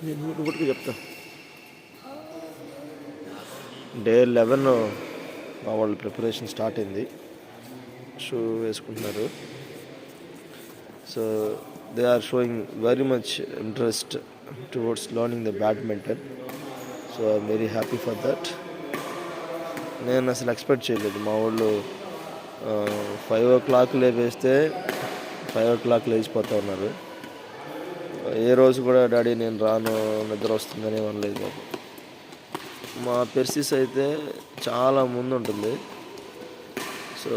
నేను ఇప్పటికీ చెప్తా. డే 11 మా వాళ్ళ ప్రిపరేషన్ స్టార్ట్ అయింది. షూ వేసుకుంటున్నారు. So they are showing very much interest towards learning the badminton. So I'm very happy for that. నేను అసలు ఎక్స్పెక్ట్ చేయలేదు. మా వాళ్ళు 5 o'clock లేవేస్తే 5 o'clock లేచిపోతూ ఉన్నారు. ఏ రోజు కూడా డాడీ నేను రాను, నిద్ర వస్తుందని అనలేదు బాబు. మా పెర్సిస్ అయితే చాలా ముందు ఉంటుంది. సో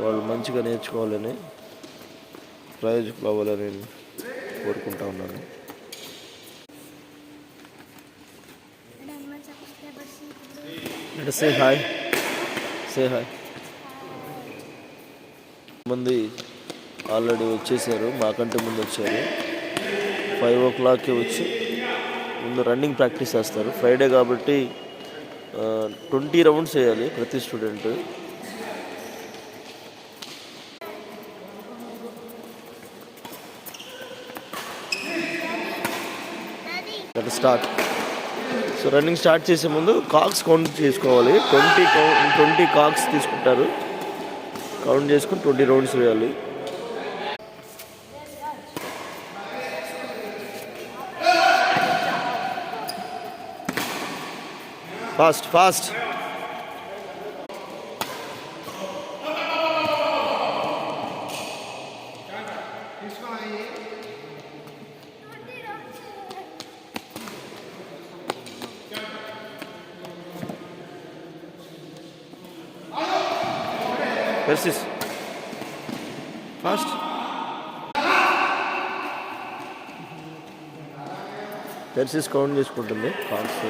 వాళ్ళు మంచిగా నేర్చుకోవాలని, ప్రయోజకులు అవ్వాలని నేను కోరుకుంటా ఉన్నాను. Say hi, say hi. మంది ఆల్రెడీ వచ్చేసారు, మాకంటే ముందు వచ్చారు. 5 o'clock వచ్చి ముందు రన్నింగ్ ప్రాక్టీస్ చేస్తారు. ఫ్రైడే కాబట్టి 20 rounds వేయాలి ప్రతి student. Start. So running start చేసే ముందు కాక్స్ కౌంట్ చేసుకోవాలి. 20 కాక్స్ తీసుకుంటారు. కౌంట్ చేసుకుని 20 rounds వేయాలి. Fast fast. Persis fast. Persis count చేసుకుంటుంది కాక్స్.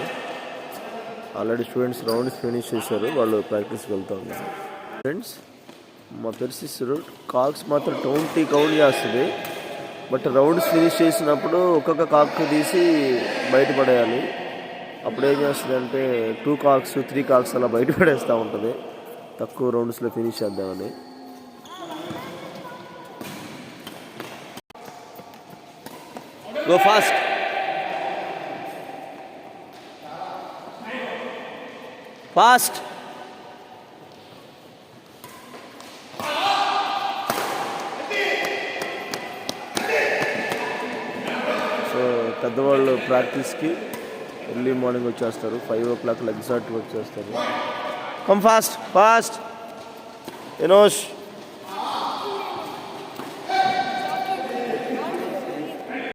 ఆల్రెడీ స్టూడెంట్స్ రౌండ్స్ ఫినిష్ చేశారు, వాళ్ళు ప్రాక్టీస్కి వెళ్తూ ఉన్నారు. ఫ్రెండ్స్, మా పెర్సిస్ కాక్స్ మాత్రం 20 కౌంట్ చేస్తుంది. బట్ రౌండ్స్ ఫినిష్ చేసినప్పుడు ఒక్కొక్క కాక్ తీసి బయటపడేయాలి. అప్పుడు ఏం చేస్తుంది అంటే 2 కాక్స్ 3 కాక్స్ అలా బయటపడేస్తూ ఉంటుంది, తక్కువ రౌండ్స్లో ఫినిష్ చేద్దామని. Go fast. ఫాస్ట్. సో పెద్దవాళ్ళు ప్రాక్టీస్కి ఎర్లీ మార్నింగ్ వచ్చేస్తారు. 5 o'clock ఎగ్జాక్ట్గా వచ్చేస్తారు. Come fast fast. ఎనోష్.